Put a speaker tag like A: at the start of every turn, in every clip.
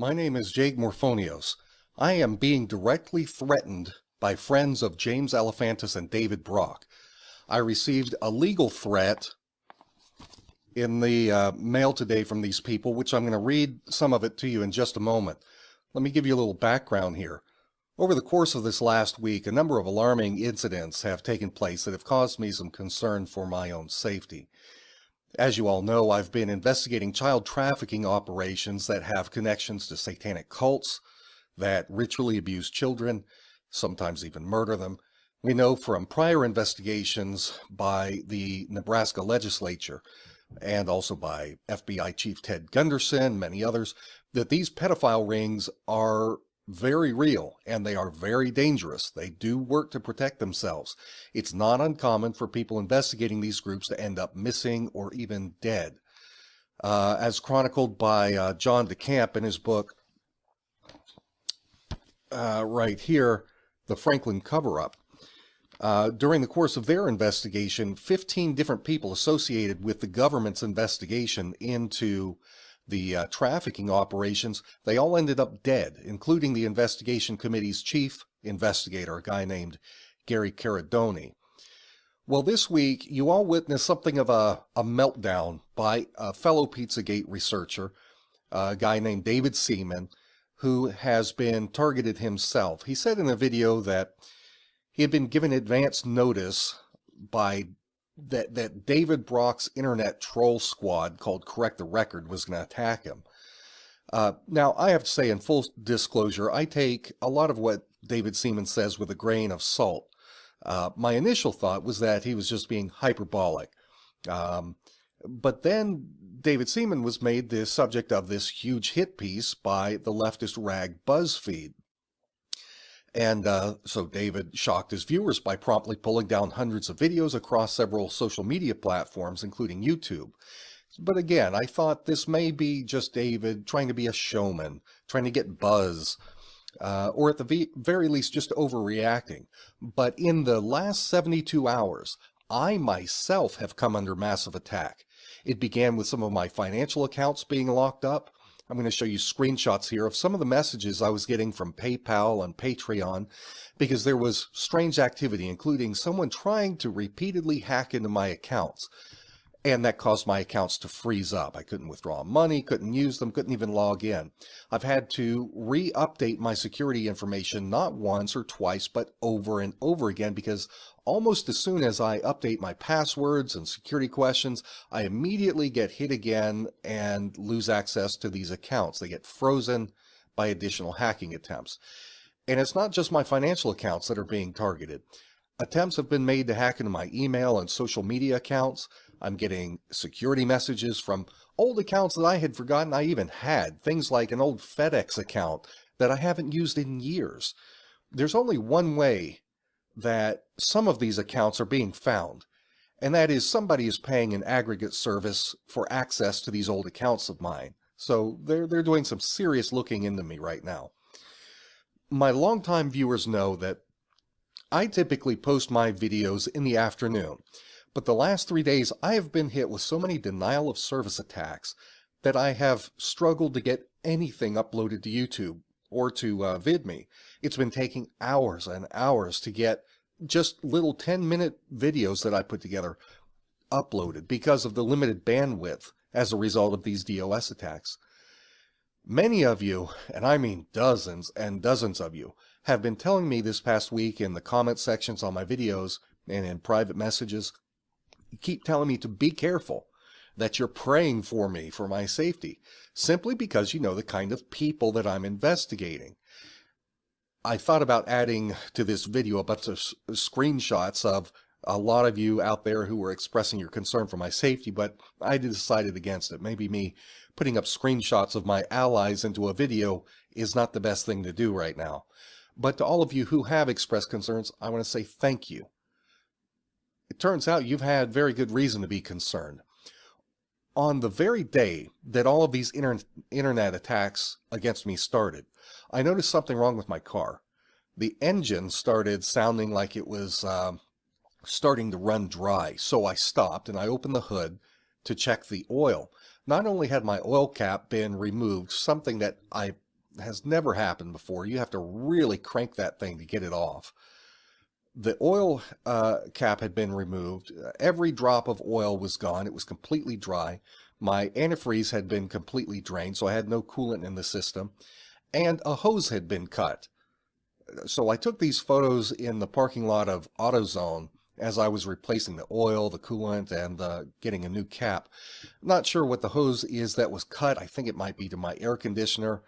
A: My name is Jake Morphonios. I am being directly threatened by friends of James Alefantis and David Brock. I received a legal threat in the mail today from these people, which I'm going to read some of it to you in just a moment. Let me give you a little background here. Over the course of this last week, a number of alarming incidents have taken place that have caused me some concern for my own safety. As you all know, I've been investigating child trafficking operations that have connections to satanic cults that ritually abuse children, sometimes even murder them. We know from prior investigations by the Nebraska legislature and also by FBI Chief Ted Gunderson and many others that these pedophile rings are very real and they are very dangerous. They do work to protect themselves. It's not uncommon for people investigating these groups to end up missing or even dead. As chronicled by John DeCamp in his book right here, The Franklin Cover-Up, during the course of their investigation, 15 different people associated with the government's investigation into the trafficking operations, they all ended up dead, including the investigation committee's chief investigator, a guy named Gary Caradoni. Well, this week, you all witnessed something of a meltdown by a fellow Pizzagate researcher, a guy named David Seaman, who has been targeted himself. He said in a video that he had been given advance notice by that David Brock's internet troll squad called Correct the Record was going to attack him. Now, I have to say in full disclosure, I take a lot of what David Seaman says with a grain of salt. My initial thought was that he was just being hyperbolic. But then David Seaman was made the subject of this huge hit piece by the leftist rag BuzzFeed. And so David shocked his viewers by promptly pulling down hundreds of videos across several social media platforms, including YouTube. But again, I thought this may be just David trying to be a showman, trying to get buzz, or at the very least just overreacting. But in the last 72 hours, I myself have come under massive attack. It began with some of my financial accounts being locked up. I'm going to show you screenshots here of some of the messages I was getting from PayPal and Patreon because there was strange activity, including someone trying to repeatedly hack into my accounts. And that caused my accounts to freeze up. I couldn't withdraw money, couldn't use them, couldn't even log in. I've had to re-update my security information not once or twice, but over and over again because almost as soon as I update my passwords and security questions, I immediately get hit again and lose access to these accounts. They get frozen by additional hacking attempts. And it's not just my financial accounts that are being targeted. Attempts have been made to hack into my email and social media accounts. I'm getting security messages from old accounts that I had forgotten I even had. Things like an old FedEx account that I haven't used in years. There's only one way that some of these accounts are being found, and that is somebody is paying an aggregate service for access to these old accounts of mine. So they're doing some serious looking into me right now. My longtime viewers know that I typically post my videos in the afternoon, but the last 3 days I have been hit with so many denial of service attacks that I have struggled to get anything uploaded to YouTube or to VidMe. It's been taking hours and hours to get just little 10-minute videos that I put together uploaded because of the limited bandwidth as a result of these DOS attacks. Many of you, and I mean dozens and dozens of you, have been telling me this past week in the comment sections on my videos and in private messages, you keep telling me to be careful, that you're praying for me, for my safety, simply because you know the kind of people that I'm investigating. I thought about adding to this video a bunch of screenshots of a lot of you out there who were expressing your concern for my safety, but I decided against it. Maybe me putting up screenshots of my allies into a video is not the best thing to do right now. But to all of you who have expressed concerns, I want to say thank you. It turns out you've had very good reason to be concerned. On the very day that all of these internet attacks against me started, I noticed something wrong with my car. The engine started sounding like it was starting to run dry, so I stopped and I opened the hood to check the oil. Not only had my oil cap been removed, something that I has never happened before. You have to really crank that thing to get it off. The oil cap had been removed. Every drop of oil was gone. It was completely dry. My antifreeze had been completely drained, so I had no coolant in the system. And a hose had been cut. So I took these photos in the parking lot of AutoZone as I was replacing the oil, the coolant, and getting a new cap. I'm not sure what the hose is that was cut. I think it might be to my air conditioner.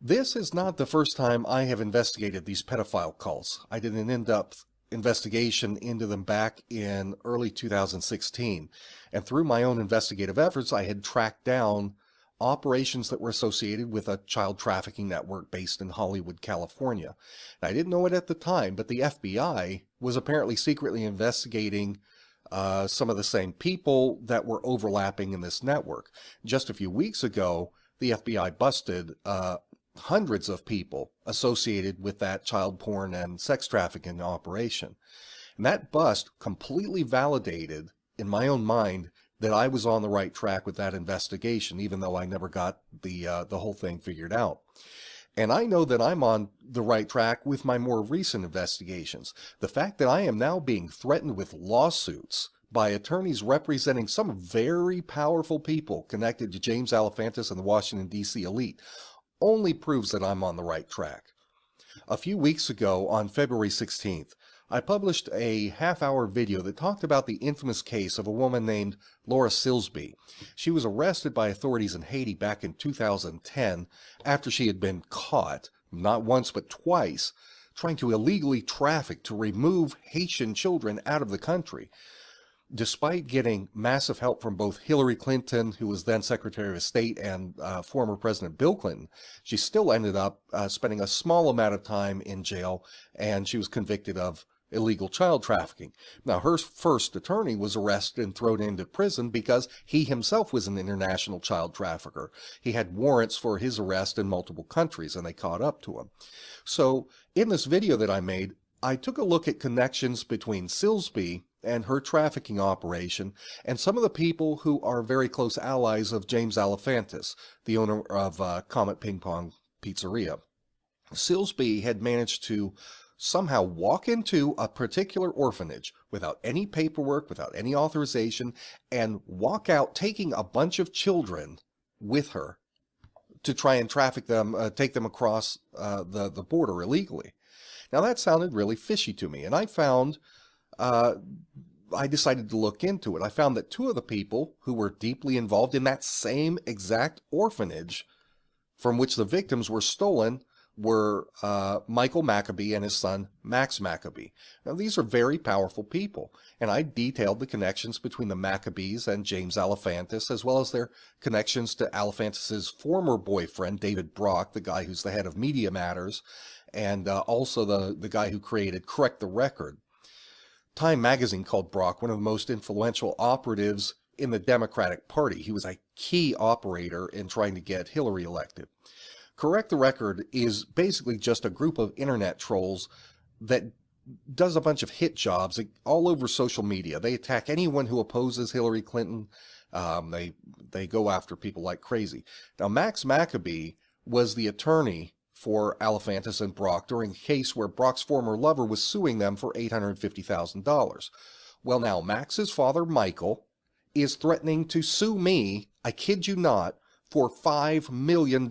A: This is not the first time I have investigated these pedophile cults. I did an in-depth investigation into them back in early 2016. And through my own investigative efforts, I had tracked down operations that were associated with a child trafficking network based in Hollywood, California. And I didn't know it at the time, but the FBI was apparently secretly investigating some of the same people that were overlapping in this network. Just a few weeks ago, the FBI busted hundreds of people associated with that child porn and sex trafficking operation. And that bust completely validated, in my own mind, that I was on the right track with that investigation, even though I never got the whole thing figured out. And I know that I'm on the right track with my more recent investigations. The fact that I am now being threatened with lawsuits by attorneys representing some very powerful people connected to James Alefantis and the Washington, D.C. elite only proves that I'm on the right track. A few weeks ago, on February 16th, I published a half-hour video that talked about the infamous case of a woman named Laura Silsby. She was arrested by authorities in Haiti back in 2010 after she had been caught, not once but twice, trying to illegally traffic to remove Haitian children out of the country. Despite getting massive help from both Hillary Clinton, who was then Secretary of State, and former President Bill Clinton, she still ended up spending a small amount of time in jail, and she was convicted of illegal child trafficking. Now, her first attorney was arrested and thrown into prison because he himself was an international child trafficker. He had warrants for his arrest in multiple countries, and they caught up to him. So, in this video that I made, I took a look at connections between Silsby and her trafficking operation, and some of the people who are very close allies of James Alefantis, the owner of Comet Ping Pong Pizzeria. Silsby had managed to somehow walk into a particular orphanage without any paperwork, without any authorization, and walk out taking a bunch of children with her to try and traffic them, take them across the border illegally. Now that sounded really fishy to me, and I decided to look into it. I found that two of the people who were deeply involved in that same exact orphanage from which the victims were stolen were Michael Maccabee and his son Max Maccabee. Now these are very powerful people, and I detailed the connections between the Maccabees and James Alefantis, as well as their connections to Alefantis's former boyfriend David Brock, the guy who's the head of Media Matters, and also the guy who created Correct the Record. Time magazine called Brock one of the most influential operatives in the Democratic Party. He was a key operator in trying to get Hillary elected. Correct the Record is basically just a group of internet trolls that does a bunch of hit jobs all over social media. They attack anyone who opposes Hillary Clinton. They go after people like crazy. Now, Max Maccabee was the attorney for Alefantis and Brock during a case where Brock's former lover was suing them for $850,000. Well, now Max's father, Michael, is threatening to sue me, I kid you not, for $5 million.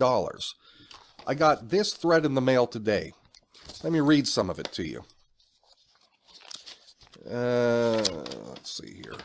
A: I got this threat in the mail today. Let me read some of it to you. Let's see here.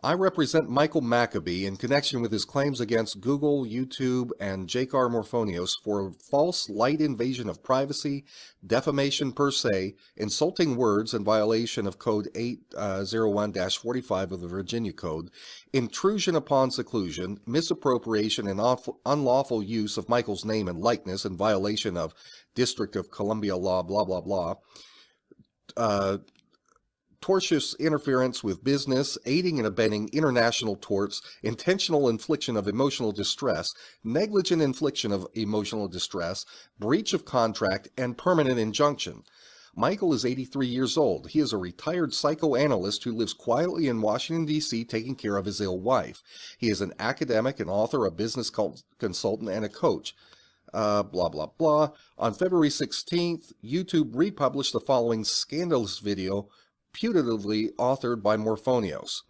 A: I represent Michael Maccabee in connection with his claims against Google, YouTube, and Jacquard Morphonios for false light invasion of privacy, defamation per se, insulting words in violation of Code 801-45 of the Virginia Code, intrusion upon seclusion, misappropriation and unlawful use of Michael's name and likeness in violation of District of Columbia law, blah, blah, blah, tortious interference with business, aiding and abetting international torts, intentional infliction of emotional distress, negligent infliction of emotional distress, breach of contract, and permanent injunction. Michael is 83 years old. He is a retired psychoanalyst who lives quietly in Washington, D.C., taking care of his ill wife. He is an academic, an author, a business consultant, and a coach. Blah, blah, blah. On February 16th, YouTube republished the following scandalous video, putatively authored by Morphonios.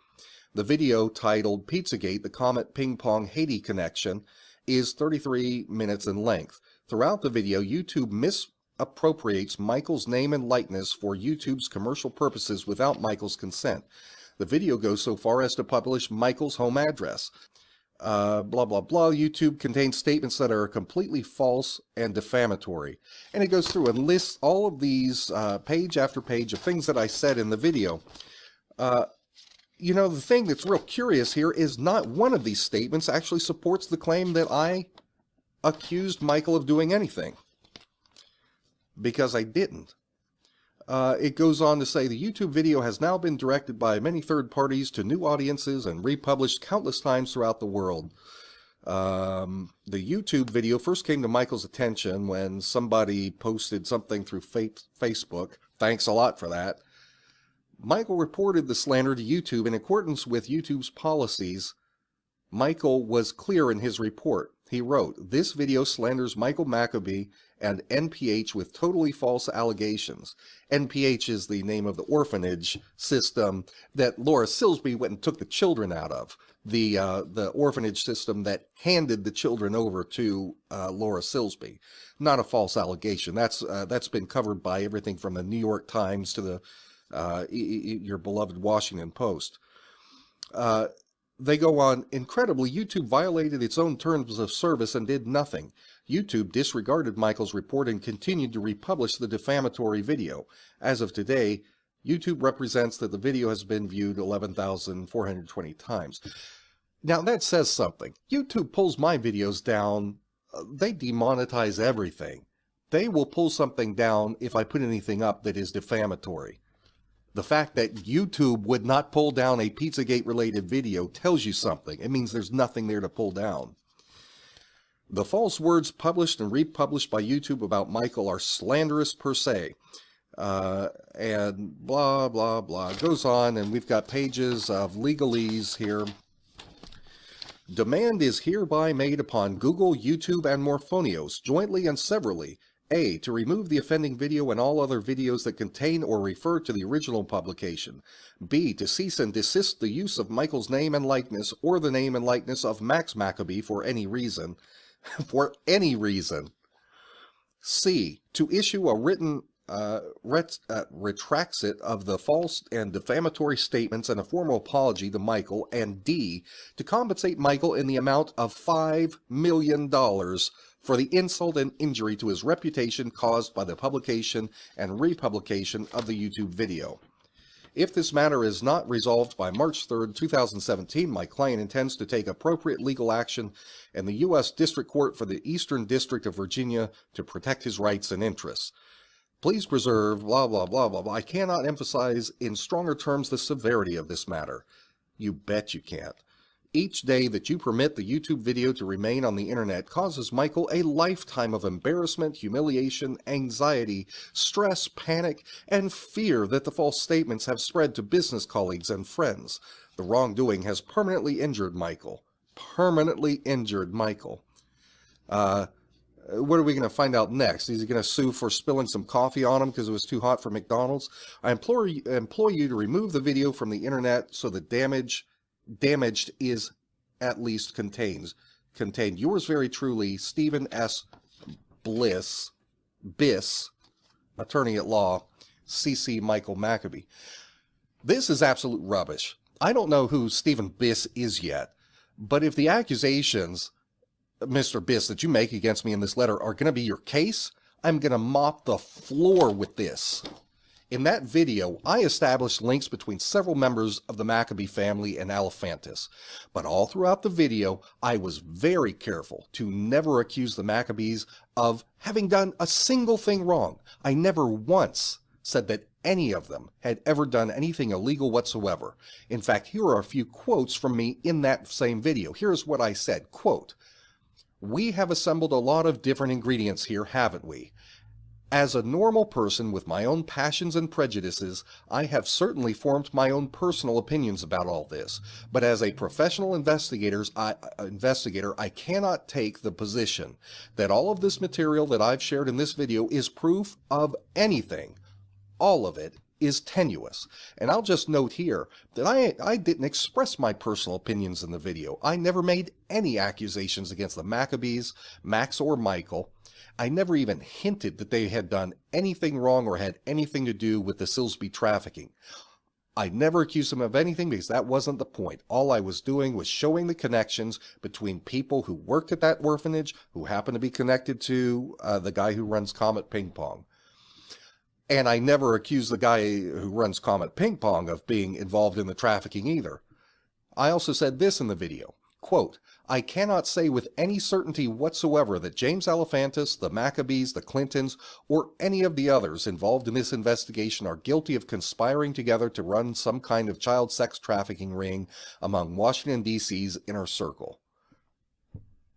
A: The video, titled Pizzagate, the Comet Ping Pong Haiti Connection, is 33 minutes in length. Throughout the video, YouTube misappropriates Michael's name and likeness for YouTube's commercial purposes without Michael's consent. The video goes so far as to publish Michael's home address. Blah, blah, blah. YouTube contains statements that are completely false and defamatory. And it goes through and lists all of these page after page of things that I said in the video. You know, the thing that's real curious here is not one of these statements actually supports the claim that I accused Michael of doing anything, because I didn't. It goes on to say the YouTube video has now been directed by many third parties to new audiences and republished countless times throughout the world. The YouTube video first came to Michael's attention when somebody posted something through Facebook. Thanks a lot for that. Michael reported the slander to YouTube in accordance with YouTube's policies. Michael was clear in his report. He wrote, "This video slanders Michael Maccabee and NPH with totally false allegations." NPH is the name of the orphanage system that Laura Silsby went and took the children out of. The orphanage system that handed the children over to Laura Silsby. Not a false allegation. That's been covered by everything from the New York Times to the your beloved Washington Post. They go on, incredibly, YouTube violated its own terms of service and did nothing. YouTube disregarded Michael's report and continued to republish the defamatory video. As of today, YouTube represents that the video has been viewed 11,420 times. Now that says something. YouTube pulls my videos down. They demonetize everything. They will pull something down if I put anything up that is defamatory. The fact that YouTube would not pull down a Pizzagate-related video tells you something. It means there's nothing there to pull down. The false words published and republished by YouTube about Michael are slanderous per se. And blah, blah, blah. It goes on, and we've got pages of legalese here. Demand is hereby made upon Google, YouTube, and Morphonios, jointly and severally, A, to remove the offending video and all other videos that contain or refer to the original publication. B, to cease and desist the use of Michael's name and likeness or the name and likeness of Max Maccabee for any reason. For any reason. C, to issue a written retracit of the false and defamatory statements and a formal apology to Michael. And D, to compensate Michael in the amount of $5 million for the insult and injury to his reputation caused by the publication and republication of the YouTube video. If this matter is not resolved by March 3rd, 2017, my client intends to take appropriate legal action in the U.S. District Court for the Eastern District of Virginia to protect his rights and interests. Please preserve, blah, blah, blah, blah, blah. I cannot emphasize in stronger terms the severity of this matter. You bet you can't. Each day that you permit the YouTube video to remain on the internet causes Michael a lifetime of embarrassment, humiliation, anxiety, stress, panic, and fear that the false statements have spread to business colleagues and friends. The wrongdoing has permanently injured Michael. Permanently injured Michael. What are we going to find out next? Is he going to sue for spilling some coffee on him because it was too hot for McDonald's? I implore you to remove the video from the internet so the damaged is at least contained. Yours very truly, Stephen S. Biss, attorney at law, C.C. Michael Maccabee. This is absolute rubbish. I don't know who Stephen Biss is yet, but if the accusations, Mr. Biss, that you make against me in this letter are going to be your case, I'm going to mop the floor with this. In that video, I established links between several members of the Maccabee family and Alephantis. But all throughout the video, I was very careful to never accuse the Maccabees of having done a single thing wrong. I never once said that any of them had ever done anything illegal whatsoever. In fact, here are a few quotes from me in that same video. Here's what I said, quote, "We have assembled a lot of different ingredients here, haven't we? As a normal person with my own passions and prejudices, I have certainly formed my own personal opinions about all this. But as a professional investigator, I cannot take the position that all of this material that I've shared in this video is proof of anything. All of it is tenuous. And I'll just note here that I didn't express my personal opinions in the video. I never made any accusations against the Maccabees, Max or Michael. I never even hinted that they had done anything wrong or had anything to do with the Silsbee trafficking. I never accused them of anything because that wasn't the point. All I was doing was showing the connections between people who worked at that orphanage, who happen to be connected to the guy who runs Comet Ping Pong. And I never accused the guy who runs Comet Ping Pong of being involved in the trafficking either. I also said this in the video, quote, I cannot say with any certainty whatsoever that James Alefantis, the Maccabees, the Clintons, or any of the others involved in this investigation are guilty of conspiring together to run some kind of child sex trafficking ring among Washington, D.C.'s inner circle.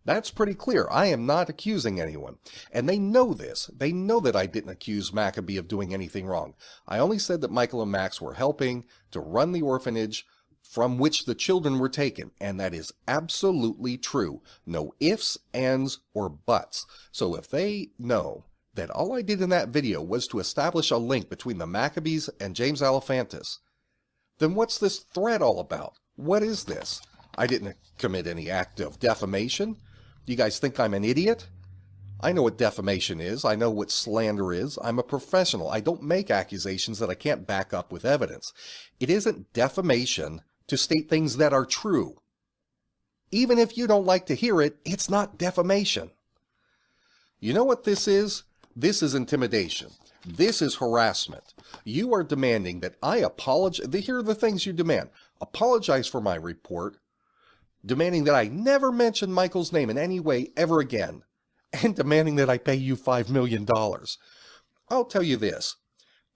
A: That's pretty clear. I am not accusing anyone. And they know this. They know that I didn't accuse Maccabee of doing anything wrong. I only said that Michael and Max were helping to run the orphanage from which the children were taken. And that is absolutely true. No ifs, ands, or buts. So if they know that all I did in that video was to establish a link between the Maccabees and James Alefantis, then what's this thread all about? What is this? I didn't commit any act of defamation. You guys think I'm an idiot? I know what defamation is. I know what slander is. I'm a professional. I don't make accusations that I can't back up with evidence. It isn't defamation to state things that are true. Even if you don't like to hear it, it's not defamation. You know what this is? This is intimidation. This is harassment. You are demanding that I apologize. Here are the things you demand. Apologize for my report. Demanding that I never mention Michael's name in any way ever again, and demanding that I pay you $5 million. I'll tell you this,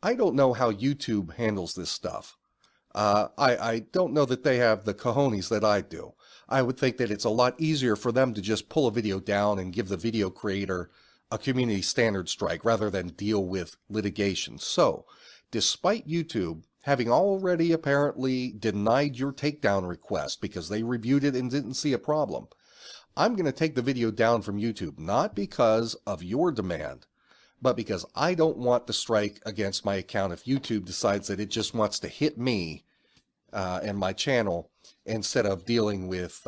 A: I don't know how YouTube handles this stuff. I don't know that they have the cojones that I do. I would think that it's a lot easier for them to just pull a video down and give the video creator a community standard strike rather than deal with litigation. So, despite YouTube having already apparently denied your takedown request because they reviewed it and didn't see a problem, I'm going to take the video down from YouTube, not because of your demand, but because I don't want the strike against my account if YouTube decides that it just wants to hit me and my channel instead of dealing with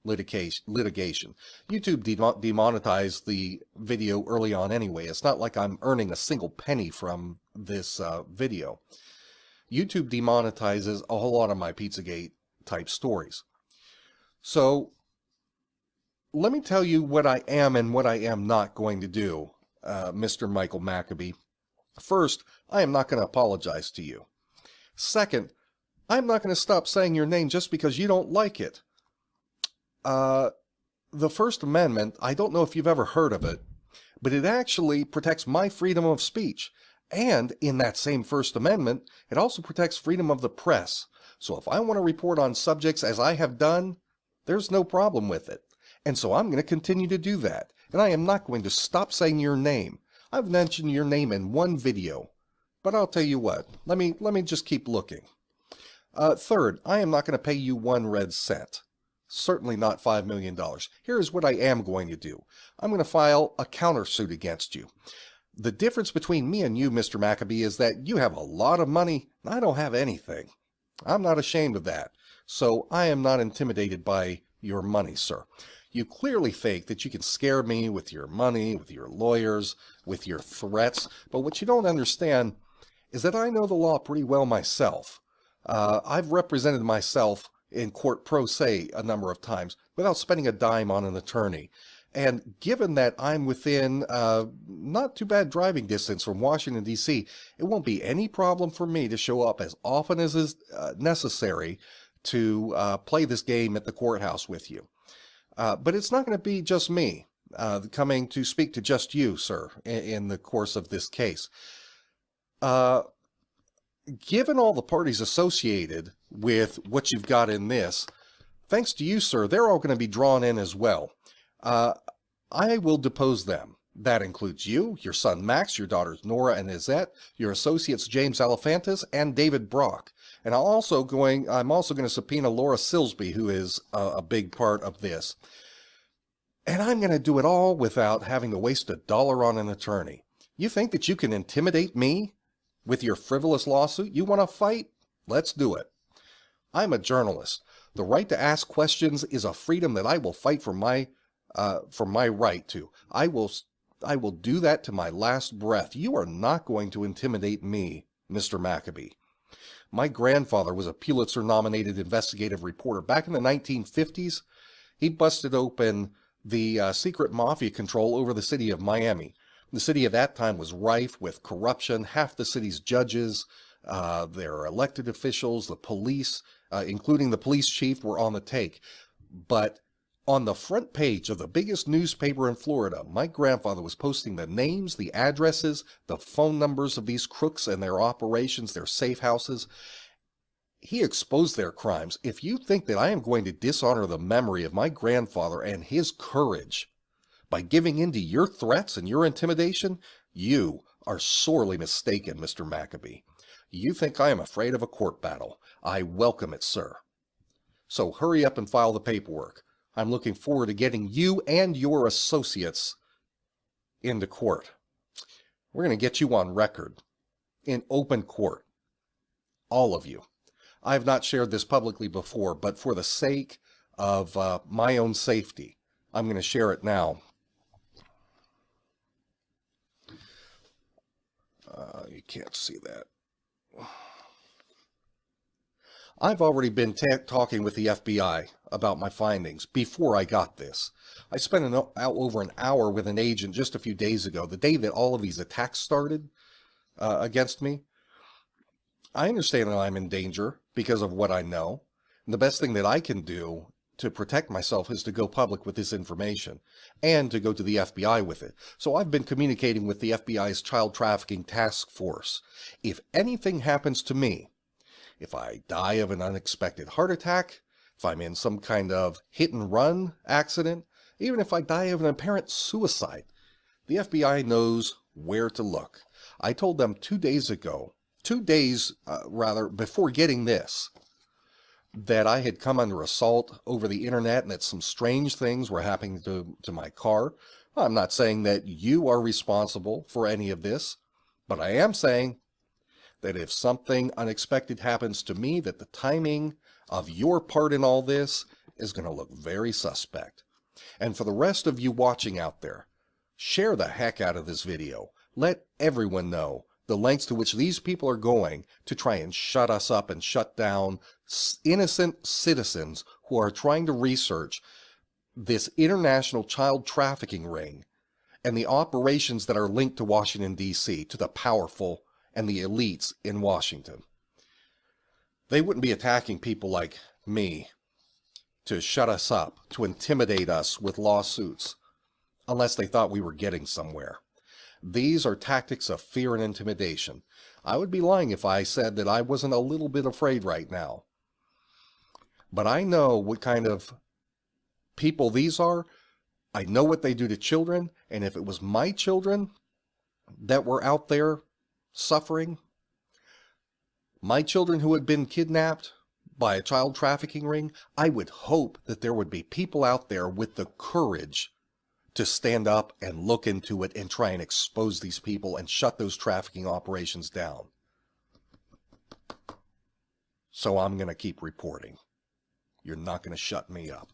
A: litigation. YouTube demonetized the video early on anyway. It's not like I'm earning a single penny from this video. YouTube demonetizes a whole lot of my Pizzagate type stories. So let me tell you what I am and what I am not going to do, Mr. Michael Maccabee. First, I am not going to apologize to you. Second, I'm not going to stop saying your name just because you don't like it. The First Amendment, I don't know if you've ever heard of it, but it actually protects my freedom of speech. And in that same First Amendment, it also protects freedom of the press. So if I want to report on subjects as I have done, there's no problem with it. And so I'm going to continue to do that. And I am not going to stop saying your name. I've mentioned your name in one video. But I'll tell you what, let me just keep looking. Third, I am not going to pay you 1 red cent. Certainly not $5 million. Here's what I am going to do. I'm going to file a countersuit against you. The difference between me and you, Mr. Maccabee, is that you have a lot of money, and I don't have anything. I'm not ashamed of that. So I am not intimidated by your money, sir. You clearly think that you can scare me with your money, with your lawyers, with your threats. But what you don't understand is that I know the law pretty well myself. I've represented myself in court pro se a number of times without spending a dime on an attorney. And given that I'm within not too bad driving distance from Washington, D.C., it won't be any problem for me to show up as often as is necessary to play this game at the courthouse with you. But it's not going to be just me coming to speak to just you, sir, in the course of this case. Given all the parties associated with what you've got in this, thanks to you, sir, they're all going to be drawn in as well. I will depose them. That includes you, your son Max, your daughters Nora and Izette, your associates James Alefantis and David Brock. And I'm also going to subpoena Laura Silsby, who is a big part of this. And I'm going to do it all without having to waste $1 on an attorney. You think that you can intimidate me with your frivolous lawsuit? You want to fight? Let's do it. I'm a journalist. The right to ask questions is a freedom that I will fight for my right to. I will do that to my last breath. You are not going to intimidate me, Mr. Maccabee. My grandfather was a Pulitzer-nominated investigative reporter. Back in the 1950s, he busted open the secret mafia control over the city of Miami. The city at that time was rife with corruption. Half the city's judges, their elected officials, the police, including the police chief, were on the take. But on the front page of the biggest newspaper in Florida, my grandfather was posting the names, the addresses, the phone numbers of these crooks and their operations, their safe houses. He exposed their crimes. If you think that I am going to dishonor the memory of my grandfather and his courage by giving in to your threats and your intimidation, you are sorely mistaken, Mr. Maccabee. You think I am afraid of a court battle. I welcome it, sir. So hurry up and file the paperwork. I'm looking forward to getting you and your associates into court. We're going to get you on record in open court. All of you. I have not shared this publicly before, but for the sake of my own safety, I'm going to share it now. You can't see that. I've already been talking with the FBI about my findings before I got this. I spent over an hour with an agent just a few days ago, the day that all of these attacks started against me. I understand that I'm in danger because of what I know. And the best thing that I can do to protect myself is to go public with this information and to go to the FBI with it. So I've been communicating with the FBI's Child Trafficking Task Force. If anything happens to me, if I die of an unexpected heart attack, if I'm in some kind of hit and run accident, even if I die of an apparent suicide, the FBI knows where to look. I told them 2 days ago, before getting this, that I had come under assault over the internet and that some strange things were happening to my car. I'm not saying that you are responsible for any of this, but I am saying that if something unexpected happens to me, that the timing of your part in all this is going to look very suspect. And for the rest of you watching out there, share the heck out of this video. Let everyone know the lengths to which these people are going to try and shut us up and shut down innocent citizens who are trying to research this international child trafficking ring and the operations that are linked to Washington, D.C., to the powerful and the elites in Washington. They wouldn't be attacking people like me to shut us up, to intimidate us with lawsuits, unless they thought we were getting somewhere. These are tactics of fear and intimidation. I would be lying if I said that I wasn't a little bit afraid right now. But I know what kind of people these are. I know what they do to children, and if it was my children that were out there suffering, my children who had been kidnapped by a child trafficking ring, I would hope that there would be people out there with the courage to stand up and look into it and try and expose these people and shut those trafficking operations down. So I'm going to keep reporting. You're not going to shut me up.